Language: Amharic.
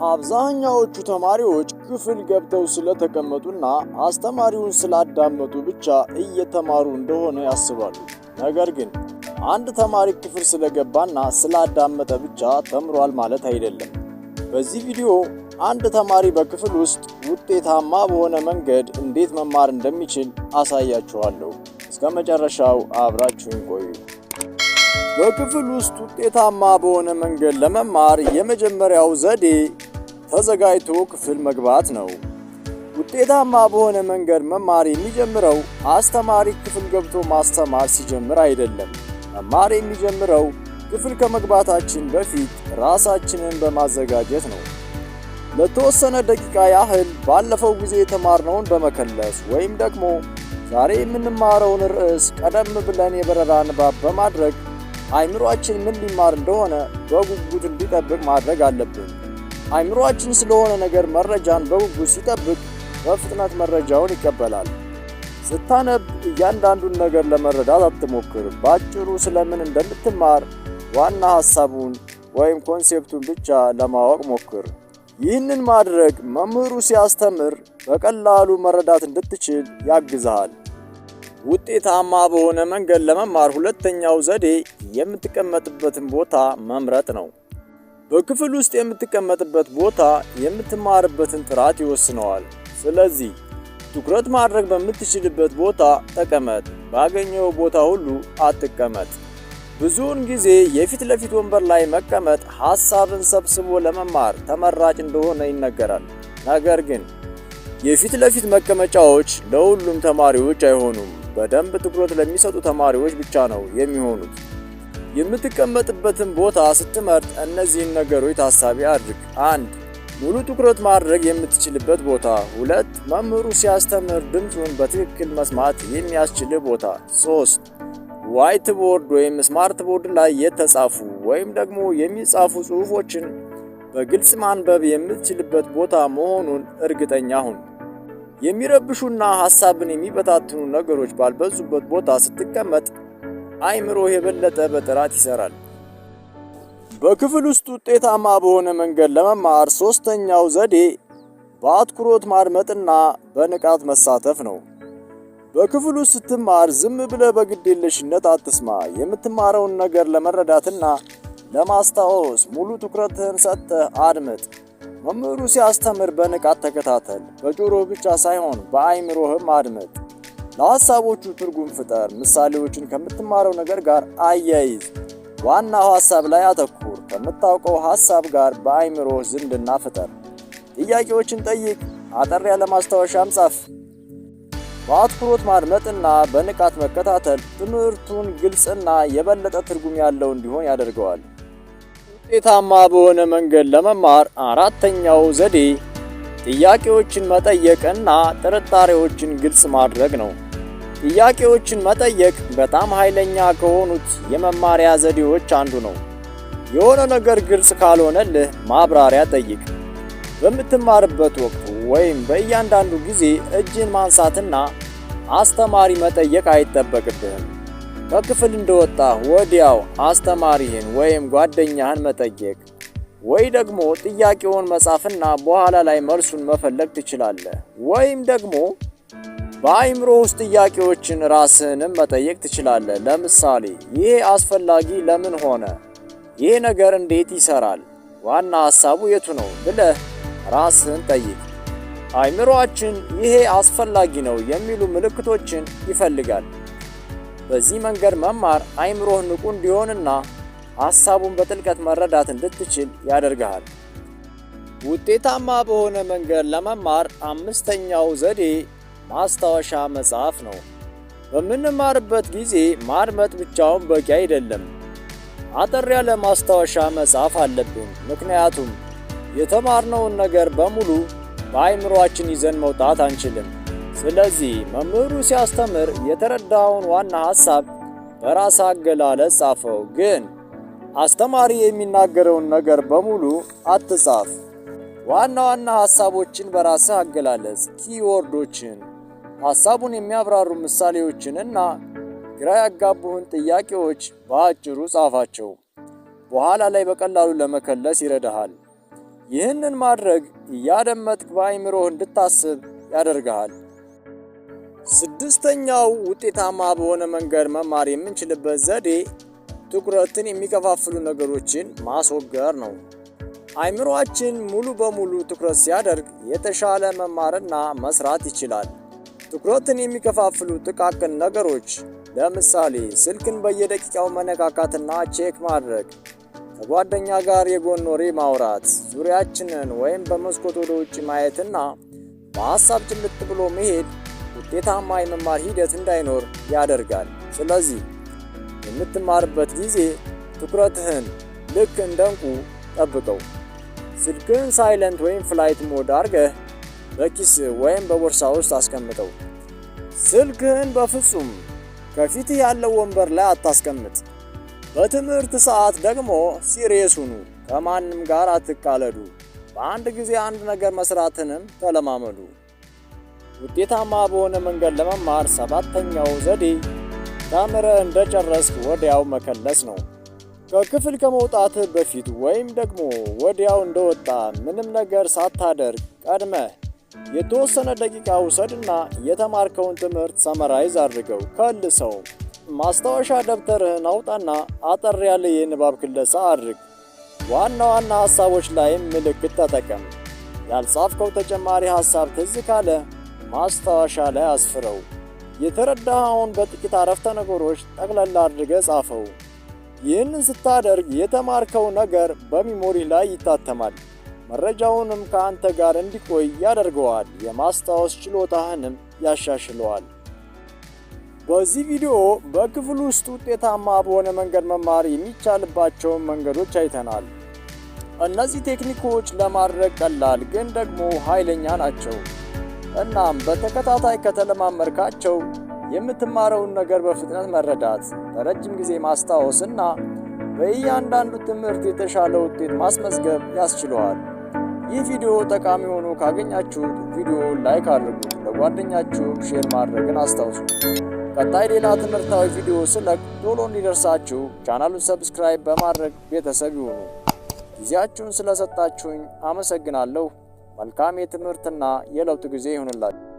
አብዛኛዎቹ ተማሪዎች ክፍል ገብተው ስለተቀመጡና አስተማሪውን ስላዳመጡ ብቻ እየተማሩ እንደሆነ ያስባሉ። ነገር ግን አንድ ተማሪ ክፍል ስለገባና ስላዳመጠ ብቻ ተምሯል ማለት አይደለም። በዚህ ቪዲዮ አንድ ተማሪ በክፍል ውስጥ ውጤታማ በሆነ መንገድ እንዴት መማር እንደሚችል አሳያችኋለሁ። እስከ መጨረሻው አብራችሁን ቆዩ። በክፍል ውስጥ ውጤታማ በሆነ መንገድ ለመማር የመጀመሪያው ዘዴ ተዘጋጅቶ ክፍል መግባት ነው። ውጤታማ በሆነ መንገድ መማር የሚጀምረው አስተማሪ ክፍል ገብቶ ማስተማር ሲጀምር አይደለም። መማር የሚጀምረው ክፍል ከመግባታችን በፊት ራሳችንን በማዘጋጀት ነው። ለተወሰነ ደቂቃ ያህል ባለፈው ጊዜ የተማርነውን በመከለስ ወይም ደግሞ ዛሬ የምንማረውን ርዕስ ቀደም ብለን የበረራ ንባብ በማድረግ አይምሮአችን ምን ሊማር እንደሆነ በጉጉት እንዲጠብቅ ማድረግ አለብን። አይምሮአችን ስለሆነ ነገር መረጃን በጉጉት ሲጠብቅ በፍጥነት መረጃውን ይቀበላል። ስታነብ እያንዳንዱን ነገር ለመረዳት አትሞክር። ባጭሩ ስለምን እንደምትማር ዋና ሐሳቡን ወይም ኮንሴፕቱን ብቻ ለማወቅ ሞክር። ይህንን ማድረግ መምህሩ ሲያስተምር በቀላሉ መረዳት እንድትችል ያግዝሃል። ውጤታማ በሆነ መንገድ ለመማር ሁለተኛው ዘዴ የምትቀመጥበትን ቦታ መምረጥ ነው። በክፍል ውስጥ የምትቀመጥበት ቦታ የምትማርበትን ጥራት ይወስነዋል። ስለዚህ ትኩረት ማድረግ በምትችልበት ቦታ ተቀመጥ። ባገኘው ቦታ ሁሉ አትቀመጥ። ብዙውን ጊዜ የፊት ለፊት ወንበር ላይ መቀመጥ ሐሳብን ሰብስቦ ለመማር ተመራጭ እንደሆነ ይነገራል። ነገር ግን የፊት ለፊት መቀመጫዎች ለሁሉም ተማሪዎች አይሆኑም። በደንብ ትኩረት ለሚሰጡ ተማሪዎች ብቻ ነው የሚሆኑት። የምትቀመጥበትን ቦታ ስትመርጥ እነዚህን ነገሮች ታሳቢ አድርግ። 1. ሙሉ ትኩረት ማድረግ የምትችልበት ቦታ። 2. መምህሩ ሲያስተምር ድምፁን በትክክል መስማት የሚያስችል ቦታ። 3. ዋይት ቦርድ ወይም ስማርት ቦርድ ላይ የተጻፉ ወይም ደግሞ የሚጻፉ ጽሑፎችን በግልጽ ማንበብ የምትችልበት ቦታ መሆኑን እርግጠኛ ሁን። የሚረብሹና ሐሳብን የሚበታትኑ ነገሮች ባልበዙበት ቦታ ስትቀመጥ አይምሮህ የበለጠ በጥራት ይሰራል። በክፍል ውስጥ ውጤታማ በሆነ መንገድ ለመማር ሶስተኛው ዘዴ በአትኩሮት ማድመጥና በንቃት መሳተፍ ነው። በክፍል ውስጥ ስትማር ዝም ብለህ በግዴለሽነት አትስማ። የምትማረውን ነገር ለመረዳትና ለማስታወስ ሙሉ ትኩረትህን ሰጥተህ አድምጥ። መምህሩ ሲያስተምር በንቃት ተከታተል። በጆሮ ብቻ ሳይሆን በአይምሮህም አድምጥ። ለሐሳቦቹ ትርጉም ፍጠር። ምሳሌዎችን ከምትማረው ነገር ጋር አያይዝ። ዋናው ሐሳብ ላይ አተኩር። ከምታውቀው ሐሳብ ጋር በአይምሮህ ዝምድና ፍጠር። ጥያቄዎችን ጠይቅ። አጠር ያለ ማስታወሻም ጻፍ። በአትኩሮት ማድመጥና በንቃት መከታተል ትምህርቱን ግልጽና የበለጠ ትርጉም ያለው እንዲሆን ያደርገዋል። ውጤታማ በሆነ መንገድ ለመማር አራተኛው ዘዴ ጥያቄዎችን መጠየቅና ጥርጣሬዎችን ግልጽ ማድረግ ነው። ጥያቄዎችን መጠየቅ በጣም ኃይለኛ ከሆኑት የመማሪያ ዘዴዎች አንዱ ነው። የሆነ ነገር ግልጽ ካልሆነልህ ማብራሪያ ጠይቅ። በምትማርበት ወቅት ወይም በእያንዳንዱ ጊዜ እጅን ማንሳትና አስተማሪ መጠየቅ አይጠበቅብህም። ከክፍል እንደወጣ ወዲያው አስተማሪህን ወይም ጓደኛህን መጠየቅ ወይ ደግሞ ጥያቄውን መጻፍና በኋላ ላይ መልሱን መፈለግ ትችላለህ። ወይም ደግሞ በአይምሮ ውስጥ ጥያቄዎችን ራስህንም መጠየቅ ትችላለህ። ለምሳሌ ይሄ አስፈላጊ ለምን ሆነ? ይሄ ነገር እንዴት ይሰራል? ዋና ሐሳቡ የቱ ነው ብለህ ራስህን ጠይቅ። አይምሮአችን ይሄ አስፈላጊ ነው የሚሉ ምልክቶችን ይፈልጋል። በዚህ መንገድ መማር አይምሮህ ንቁ እንዲሆንና ሐሳቡን በጥልቀት መረዳት እንድትችል ያደርግሃል። ውጤታማ በሆነ መንገድ ለመማር አምስተኛው ዘዴ ማስታወሻ መጻፍ ነው። በምንማርበት ጊዜ ማድመጥ ብቻውን በቂ አይደለም። አጠር ያለ ማስታወሻ መጻፍ አለብን። ምክንያቱም የተማርነውን ነገር በሙሉ በአይምሮአችን ይዘን መውጣት አንችልም። ስለዚህ መምህሩ ሲያስተምር የተረዳውን ዋና ሐሳብ በራስ አገላለጽ ጻፈው። ግን አስተማሪ የሚናገረውን ነገር በሙሉ አትጻፍ። ዋና ዋና ሐሳቦችን በራስህ አገላለጽ። ኪወርዶችን፣ ሐሳቡን የሚያብራሩ ምሳሌዎችን እና ግራ ያጋቡህን ጥያቄዎች በአጭሩ ጻፋቸው። በኋላ ላይ በቀላሉ ለመከለስ ይረዳሃል። ይህንን ማድረግ እያደመጥክ በአእምሮህ እንድታስብ ያደርግሃል። ስድስተኛው ውጤታማ በሆነ መንገድ መማር የምንችልበት ዘዴ ትኩረትን የሚከፋፍሉ ነገሮችን ማስወገድ ነው። አእምሮአችን ሙሉ በሙሉ ትኩረት ሲያደርግ የተሻለ መማርና መስራት ይችላል። ትኩረትን የሚከፋፍሉ ጥቃቅን ነገሮች ለምሳሌ ስልክን በየደቂቃው መነካካትና ቼክ ማድረግ፣ ከጓደኛ ጋር የጎን ወሬ ማውራት፣ ዙሪያችንን ወይም በመስኮት ወደ ውጭ ማየትና በሐሳብ ጭልጥ ብሎ መሄድ ውጤታማ የመማር ሂደት እንዳይኖር ያደርጋል። ስለዚህ የምትማርበት ጊዜ ትኩረትህን ልክ እንደ ዕንቁ ጠብቀው። ስልክህን ሳይለንት ወይም ፍላይት ሞድ አድርገህ በኪስ ወይም በቦርሳ ውስጥ አስቀምጠው። ስልክህን በፍጹም ከፊትህ ያለው ወንበር ላይ አታስቀምጥ። በትምህርት ሰዓት ደግሞ ሲሪየስ ሁኑ። ከማንም ጋር አትቃለዱ። በአንድ ጊዜ አንድ ነገር መስራትንም ተለማመዱ። ውጤታማ በሆነ መንገድ ለመማር ሰባተኛው ዘዴ ተምረህ እንደጨረስክ ወዲያው መከለስ ነው። ከክፍል ከመውጣትህ በፊት ወይም ደግሞ ወዲያው እንደወጣ ምንም ነገር ሳታደርግ ቀድመህ የተወሰነ ደቂቃ ውሰድና የተማርከውን ትምህርት ሰመራይዝ አድርገው ከልሰው። ማስታወሻ ደብተርህን አውጣና አጠር ያለ የንባብ ክለሳ አድርግ። ዋና ዋና ሐሳቦች ላይም ምልክት ተጠቀም። ያልጻፍከው ተጨማሪ ሐሳብ ትዝ ካለ ማስታወሻ ላይ አስፍረው። የተረዳኸውን በጥቂት አረፍተ ነገሮች ጠቅለል አድርገህ ጻፈው። ይህንን ስታደርግ የተማርከው ነገር በሚሞሪ ላይ ይታተማል። መረጃውንም ከአንተ ጋር እንዲቆይ ያደርገዋል። የማስታወስ ችሎታህንም ያሻሽለዋል። በዚህ ቪዲዮ በክፍል ውስጥ ውጤታማ በሆነ መንገድ መማር የሚቻልባቸውን መንገዶች አይተናል። እነዚህ ቴክኒኮች ለማድረግ ቀላል ግን ደግሞ ኃይለኛ ናቸው። እናም በተከታታይ ከተለማመድካቸው የምትማረውን ነገር በፍጥነት መረዳት፣ ለረጅም ጊዜ ማስታወስና በእያንዳንዱ ትምህርት የተሻለ ውጤት ማስመዝገብ ያስችለዋል። ይህ ቪዲዮ ጠቃሚ ሆኖ ካገኛችሁት ቪዲዮውን ላይክ አድርጉት፣ ለጓደኛችሁ ሼር ማድረግን አስታውሱ። ቀጣይ ሌላ ትምህርታዊ ቪዲዮ ስለቅ ቶሎ እንዲደርሳችሁ ቻናሉን ሰብስክራይብ በማድረግ ቤተሰብ ይሁኑ። ጊዜያችሁን ስለሰጣችሁኝ አመሰግናለሁ። መልካም የትምህርትና የለውጥ ጊዜ ይሁንላችሁ።